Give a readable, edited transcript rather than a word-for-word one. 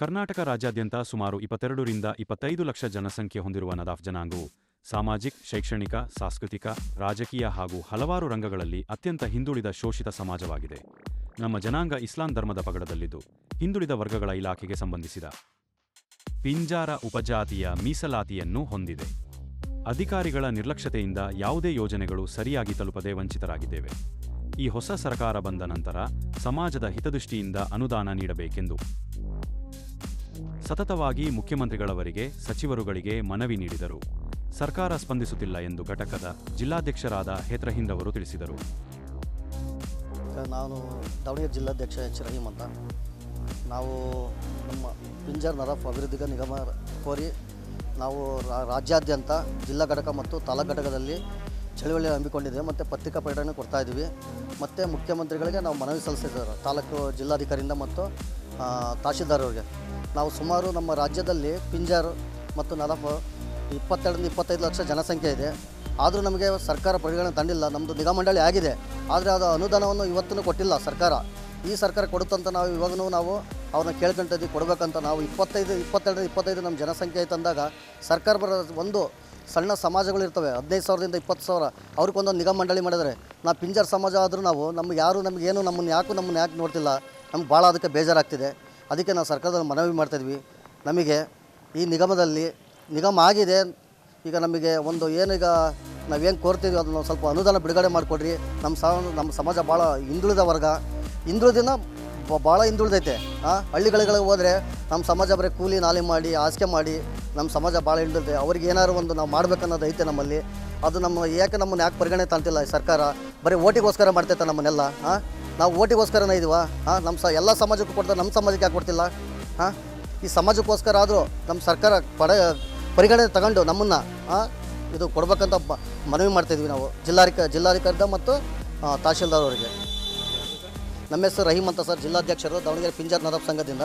ಕರ್ನಾಟಕ ರಾಜ್ಯಾದ್ಯಂತ ಸುಮಾರು 22ರಿಂದ 25 ಲಕ್ಷ ಜನಸಂಖ್ಯೆ ಹೊಂದಿರುವ ನದಾಫ್ ಜನಾಂಗವು ಸಾಮಾಜಿಕ, ಶೈಕ್ಷಣಿಕ, ಸಾಂಸ್ಕೃತಿಕ, ರಾಜಕೀಯ ಹಾಗೂ ಹಲವಾರು ರಂಗಗಳಲ್ಲಿ ಅತ್ಯಂತ ಹಿಂದುಳಿದ ಶೋಷಿತ ಸಮಾಜವಾಗಿದೆ. ನಮ್ಮ ಜನಾಂಗ ಇಸ್ಲಾಂ ಧರ್ಮದ ಪಗಡದಲ್ಲಿದ್ದು, ಹಿಂದುಳಿದ ವರ್ಗಗಳ ಇಲಾಖೆಗೆ ಸಂಬಂಧಿಸಿದ ಪಿಂಜಾರ ಉಪಜಾತಿಯ ಮೀಸಲಾತಿಯನ್ನು ಹೊಂದಿದೆ. ಅಧಿಕಾರಿಗಳ ನಿರ್ಲಕ್ಷ್ಯತೆಯಿಂದ ಯಾವುದೇ ಯೋಜನೆಗಳು ಸರಿಯಾಗಿ ತಲುಪದೆ ವಂಚಿತರಾಗಿದ್ದೇವೆ. ಈ ಹೊಸ ಸರ್ಕಾರ ಬಂದ ನಂತರ ಸಮಾಜದ ಹಿತದೃಷ್ಟಿಯಿಂದ ಅನುದಾನ ನೀಡಬೇಕೆಂದು ಸತತವಾಗಿ ಮುಖ್ಯಮಂತ್ರಿಗಳವರಿಗೆ, ಸಚಿವರುಗಳಿಗೆ ಮನವಿ ನೀಡಿದರು. ಸರ್ಕಾರ ಸ್ಪಂದಿಸುತ್ತಿಲ್ಲ ಎಂದು ಘಟಕದ ಜಿಲ್ಲಾಧ್ಯಕ್ಷರಾದ ಹೇತ್ರಹಿಂದ್ ಅವರು ತಿಳಿಸಿದರು. ನಾನು ದಾವಣಗೆರೆ ಜಿಲ್ಲಾಧ್ಯಕ್ಷ ಎಚ್ ರಹೀಮ್ ಅಂತ. ನಾವು ನಮ್ಮ ಪಿಂಜಾರ ನದಾಫ್ ಅಭಿವೃದ್ಧಿಗೆ ನಿಗಮ ಕೋರಿ ನಾವು ರಾಜ್ಯಾದ್ಯಂತ ಜಿಲ್ಲಾ ಘಟಕ ಮತ್ತು ತಾಲೂಕು ಘಟಕದಲ್ಲಿ ಚಳುವಳಿ ಹಮ್ಮಿಕೊಂಡಿದ್ದೇವೆ ಮತ್ತು ಪತ್ರಿಕಾ ಪ್ರಕಟಣೆ ಕೊಡ್ತಾಯಿದ್ದೀವಿ. ಮತ್ತು ಮುಖ್ಯಮಂತ್ರಿಗಳಿಗೆ ನಾವು ಮನವಿ ಸಲ್ಲಿಸಿದ್ದಾರೆ, ತಾಲೂಕು ಜಿಲ್ಲಾಧಿಕಾರಿಯಿಂದ ಮತ್ತು ತಹಶೀಲ್ದಾರ್ ಅವರಿಗೆ. ನಾವು ಸುಮಾರು ನಮ್ಮ ರಾಜ್ಯದಲ್ಲಿ ಪಿಂಜಾರ್ ಮತ್ತು ನದಾಫ್ 22ರಿಂದ 25 ಲಕ್ಷ ಜನಸಂಖ್ಯೆ ಇದೆ. ಆದರೂ ನಮಗೆ ಸರ್ಕಾರ ಪರಿಗಣನೆ ತಂದಿಲ್ಲ. ನಮ್ಮದು ನಿಗಮ ಮಂಡಳಿ ಆಗಿದೆ, ಆದರೆ ಅದು ಅನುದಾನವನ್ನು ಇವತ್ತೂ ಕೊಟ್ಟಿಲ್ಲ ಸರ್ಕಾರ. ಈ ಸರ್ಕಾರ ಕೊಡುತ್ತಂತ ನಾವು ಇವಾಗೂ ನಾವು ಅವ್ರನ್ನ ಕೇಳ್ಕೊಂತಿದ್ದೀವಿ ಕೊಡಬೇಕಂತ. ನಾವು 22ರಿಂದ 25 ನಮ್ಮ ಜನಸಂಖ್ಯೆ ಐತಂದಾಗ ಸರ್ಕಾರ ಬರೋ ಒಂದು ಸಣ್ಣ ಸಮಾಜಗಳು ಇರ್ತವೆ, 15,000ದಿಂದ 20,000, ಅವ್ರಿಗೊಂದೊಂದು ನಿಗಮ ಮಂಡಳಿ ಮಾಡಿದರೆ. ನಾವು ಪಿಂಜಾರ ಸಮಾಜ ಆದರೂ ನಾವು ನಮಗೇನು ನಮ್ಮನ್ನು ಯಾಕೆ ನೋಡ್ತಿಲ್ಲ. ನಮ್ಗೆ ಭಾಳ ಅದಕ್ಕೆ ಬೇಜಾರಾಗ್ತಿದೆ. ಅದಕ್ಕೆ ನಾವು ಸರ್ಕಾರದಲ್ಲಿ ಮನವಿ ಮಾಡ್ತಾಯಿದ್ವಿ. ನಮಗೆ ಈ ನಿಗಮ ಆಗಿದೆ, ಈಗ ನಮಗೆ ಒಂದು ಏನೀಗ ನಾವೇನು ಕೋರ್ತೀವಿ ಅದನ್ನು ಸ್ವಲ್ಪ ಅನುದಾನ ಬಿಡುಗಡೆ ಮಾಡಿಕೊಡ್ರಿ. ನಮ್ಮ ಸಮಾಜ ಭಾಳ ಹಿಂದುಳಿದ ವರ್ಗ, ಭಾಳ ಹಿಂದುಳಿದೈತೆ. ಹಳ್ಳಿಗಳಿಗೆ ಹೋದರೆ ನಮ್ಮ ಸಮಾಜ ಬರೀ ಕೂಲಿ ನಾಲಿ ಮಾಡಿ ಹಾಸಿಗೆ ಮಾಡಿ ನಮ್ಮ ಸಮಾಜ ಭಾಳ ಹಿಂದುಳಿದೆ. ಅವ್ರಿಗೆ ಏನಾದ್ರು ಒಂದು ನಾವು ಮಾಡ್ಬೇಕನ್ನೋದು ಐತೆ ನಮ್ಮಲ್ಲಿ. ಅದು ನಮ್ಮನ್ನು ಯಾಕೆ ಪರಿಗಣನೆ ತಂತಿಲ್ಲ ಈ ಸರ್ಕಾರ. ಬರೀ ಓಟಿಗೋಸ್ಕರ ಮಾಡ್ತೈತೆ ನಮ್ಮನ್ನೆಲ್ಲ. ನಾವು ಓಟಿಗೋಸ್ಕರನೇ ಇದೀವ. ಎಲ್ಲ ಸಮಾಜಕ್ಕೂ ಕೊಡ್ತಾರೆ, ನಮ್ಮ ಸಮಾಜಕ್ಕೆ ಯಾಕೆ ಕೊಡ್ತಿಲ್ಲ? ಈ ಸಮಾಜಕ್ಕೋಸ್ಕರ ಆದರೂ ನಮ್ಮ ಸರ್ಕಾರ ಪರಿಗಣನೆ ತಗೊಂಡು ನಮ್ಮನ್ನು ಇದು ಕೊಡ್ಬೇಕಂತ ಮನವಿ ಮಾಡ್ತಾಯಿದ್ವಿ ನಾವು ಜಿಲ್ಲಾಧಿಕಾರಿದ ಮತ್ತು ತಹಶೀಲ್ದಾರ್ ಅವರಿಗೆ. ನಮ್ಮ ಹೆಸರು ರಹೀಮ್ ಅಂತ ಸರ್, ಜಿಲ್ಲಾಧ್ಯಕ್ಷರು ದಾವಣಗೆರೆ ಪಿಂಜಾರ ನದಾಫ್ ಸಂಘದಿಂದ.